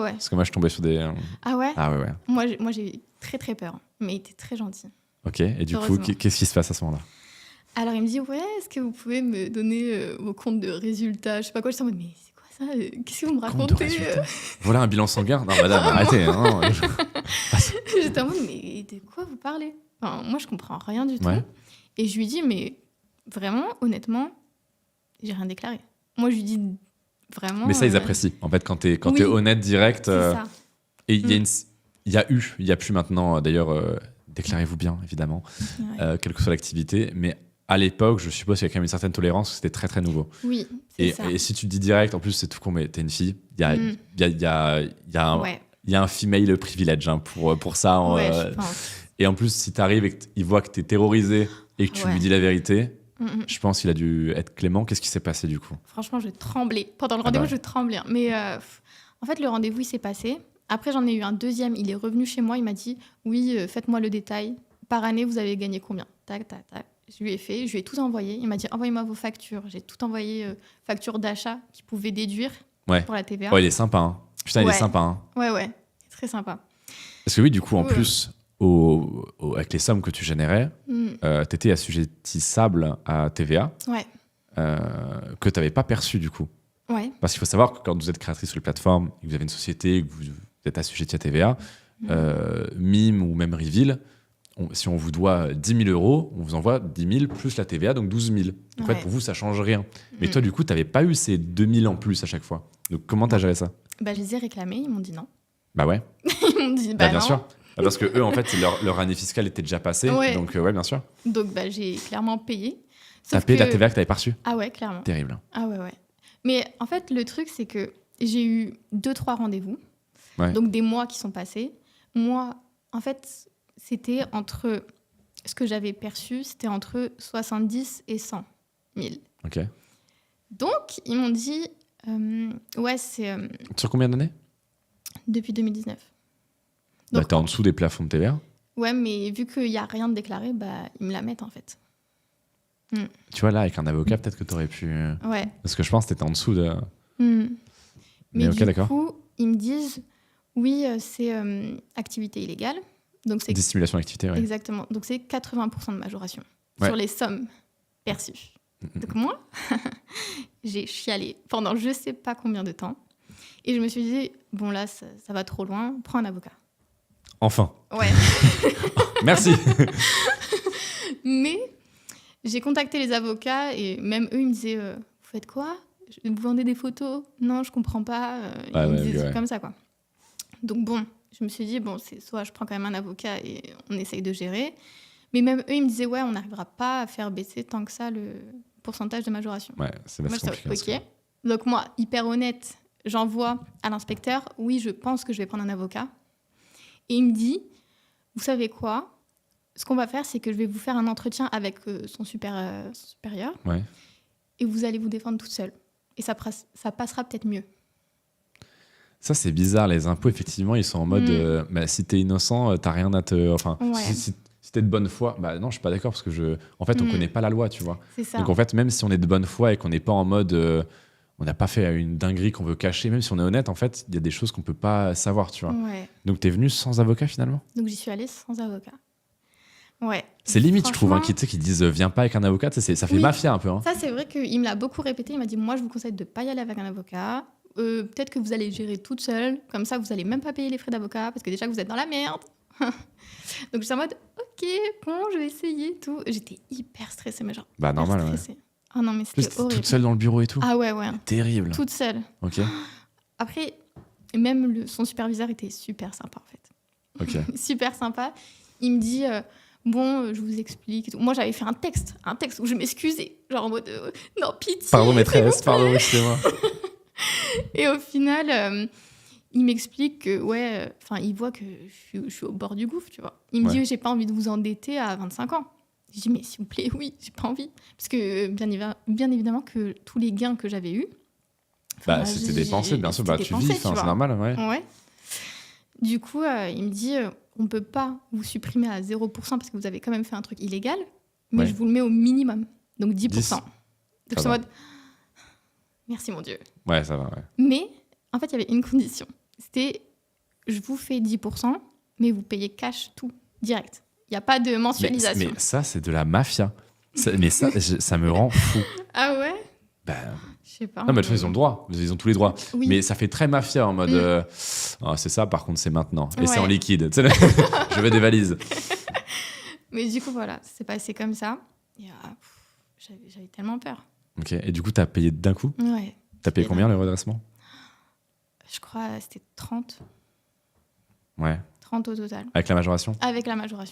ouais. Parce que moi, je tombais sur des... Ah ouais? Ah ouais. Moi, j'ai eu très très peur, mais il était très gentil. Ok, et du coup, Heureusement. qu'est-ce qui se passe à ce moment-là? Alors il me dit, ouais, est-ce que vous pouvez me donner vos comptes de résultats? Je sais pas quoi, je suis en mode, mais c'est quoi ça? Qu'est-ce que vous me Compte de racontez? résultats. Voilà un bilan sanguin. Non, madame, arrêtez. Hein. J'étais en mode, mais de quoi vous parlez? Enfin, moi, je comprends rien du tout. Ouais. Et je lui dis, mais vraiment, honnêtement, j'ai rien déclaré. Moi, je lui dis vraiment. Mais ça, ils apprécient. En fait, quand t'es Oui. honnête, direct. C'est ça. Et il y a plus maintenant, d'ailleurs, déclarez-vous bien, évidemment, Ouais. quelle que soit l'activité. Mais à l'époque, je suppose qu'il y a quand même une certaine tolérance, parce que c'était très, très nouveau. Oui, c'est ça. Et si tu te dis direct, en plus, c'est tout con, mais t'es une fille, il y a Ouais, un female privilege hein, pour ça. ouais, je pense. Et en plus, si t'arrives et qu'il voit que t'es terrorisé et que tu Ouais. lui dis la vérité, Mm. je pense qu'il a dû être clément. Qu'est-ce qui s'est passé du coup? Franchement, je tremblais. Pendant le Ah rendez-vous, bah. je tremblais. Mais en fait, le rendez-vous, il s'est passé. Après, j'en ai eu un deuxième. Il est revenu chez moi. Il m'a dit, oui, faites-moi le détail. Par année, vous avez gagné combien? Tac, tac, tac. Je lui ai fait. Je lui ai tout envoyé. Il m'a dit, envoyez-moi vos factures. J'ai tout envoyé, factures d'achat qui pouvaient déduire Ouais. pour la TVA. Oh, il est sympa. Hein. Putain, il est Ouais. sympa. Hein. Ouais. C'est très sympa. Parce que oui, du coup, en Ouais. plus, avec les sommes que tu générais, t'étais assujettissable à TVA Ouais. que t'avais pas perçu du coup. Ouais. Parce qu'il faut savoir que quand vous êtes créatrice sur les plateformes, et que vous avez une société, que vous êtes assujetti à TVA, Mime ou même Reveal, si on vous doit 10 000 euros, on vous envoie 10 000 plus la TVA, donc 12 000. Donc, en fait, Ouais. pour vous, ça change rien. Mais toi, du coup, tu n'avais pas eu ces 2 000 en plus à chaque fois. Donc, comment tu as géré ça? Bah, je les ai réclamés. Ils m'ont dit non. Bah ouais, Ils m'ont dit, bah, bah bien non. sûr. Bah, parce que eux, en fait, leur année fiscale était déjà passée. Ouais. Donc, ouais, bien sûr. Donc, bah, j'ai clairement payé. T'as Sauf payé la que- TVA que t'avais pas reçue. Ah ouais, clairement. Terrible. Ah ouais. Mais en fait, le truc, c'est que j'ai eu 2-3 rendez-vous. Ouais. Donc, des mois qui sont passés. Moi, en fait, c'était entre... Ce que j'avais perçu, c'était entre 70 et 100 000. Ok. Donc, ils m'ont dit... ouais, c'est Sur combien d'années? depuis 2019. Bah, Donc, t'es en dessous des plafonds de TVA. ouais, mais vu qu'il n'y a rien de déclaré, bah, ils me la mettent, en fait. Tu vois, là, avec un avocat, peut-être que t'aurais pu. Ouais. Parce que je pense que t'étais en dessous de. Hmm. Mais ok, du d'accord. coup, ils me disent, oui, c'est activité illégale. Donc, c'est Dissimulation d'activité, ouais. exactement. Donc, c'est 80% de majoration Ouais. sur les sommes perçues. Donc, moi, j'ai chialé pendant je sais pas combien de temps. Et je me suis dit, bon, là, ça va trop loin, prends un avocat. Enfin. Ouais. Merci. Mais j'ai contacté les avocats et même eux, ils me disaient, vous faites quoi? Vous vendez des photos? Non, je comprends pas. Ils me disaient des trucs comme ça, quoi. Donc bon, je me suis dit, bon, c'est soit je prends quand même un avocat et on essaye de gérer. Mais même eux, ils me disaient, ouais, on n'arrivera pas à faire baisser tant que ça le pourcentage de majoration. Ouais, c'est Moi, assez je compliqué. dis, ok. Donc moi, hyper honnête, j'envoie à l'inspecteur, oui, je pense que je vais prendre un avocat. Et il me dit, vous savez quoi? Ce qu'on va faire, c'est que je vais vous faire un entretien avec son supérieur. Ouais. Et vous allez vous défendre toute seule. Et ça passera peut-être mieux. Ça, c'est bizarre. Les impôts, effectivement, ils sont en mode bah, si t'es innocent, t'as rien à te. Enfin, Ouais. si t'es de bonne foi, bah non, je suis pas d'accord parce que en fait, on connaît pas la loi, tu vois. C'est ça. Donc, en fait, même si on est de bonne foi et qu'on n'est pas en mode. On n'a pas fait une dinguerie qu'on veut cacher, même si on est honnête, en fait, il y a des choses qu'on peut pas savoir, tu vois. Ouais. Donc, t'es venu sans avocat finalement? Donc j'y suis allée sans avocat. Ouais. C'est limite, je trouve, hein, Franchement, qui disent viens pas avec un avocat, tu sais, ça fait Oui. mafia un peu. Hein. ça, c'est vrai qu'il me l'a beaucoup répété. Il m'a dit, moi, je vous conseille de ne pas y aller avec un avocat. Peut-être que vous allez gérer toute seule. Comme ça, vous n'allez même pas payer les frais d'avocat parce que déjà, vous êtes dans la merde. Donc, j'étais en mode, ok, bon, je vais essayer tout. J'étais hyper stressée, mais genre, Bah, hyper normal, ouais. stressée. Ah non, mais En plus, c'était t'es horrible. toute seule dans le bureau et tout. Ah ouais. Terrible. Toute seule. Ok, Après, même son superviseur était super sympa, en fait. ok. Super sympa. Il me dit, bon, je vous explique. Et tout. Moi, j'avais fait un texte où je m'excusais. Genre en mode, non, pitié. Pardon, s'il maîtresse, vous plaît. pardon, excusez-moi. Et au final, il m'explique que, ouais, il voit que je suis au bord du gouffre, tu vois. Il me Ouais. dit, j'ai pas envie de vous endetter à 25 ans. Je dis, mais s'il vous plaît, oui, j'ai pas envie. Parce que, bien évidemment, que tous les gains que j'avais eus. Bah, c'était dépensé, bien sûr. Bah, tu vis, vois. c'est normal, ouais. Ouais. Du coup, il me dit, on peut pas vous supprimer à 0% parce que vous avez quand même fait un truc illégal, mais Ouais. je vous le mets au minimum, donc 10%. 10. Donc je suis en va. mode, merci mon Dieu. Ouais, ça va, ouais. Mais en fait, il y avait une condition. C'était, je vous fais 10%, mais vous payez cash tout, direct. Il n'y a pas de mensualisation. Mais ça, c'est de la mafia. Mais ça me rend fou. Ah ouais? Je sais pas. Non, mais de toute façon, ils ont le droit. Ils ont tous les droits. Oui. Mais ça fait très mafia en mode c'est ça, par contre, c'est maintenant. Et c'est en liquide. Je veux des valises. Mais du coup, voilà, c'est passé comme ça. Et, j'avais tellement peur. Ok. Et du coup, tu as payé d'un coup? Ouais. Tu as payé combien le redressement? Je crois que c'était 30. Ouais. 30 au total. Avec la majoration? Avec la majoration.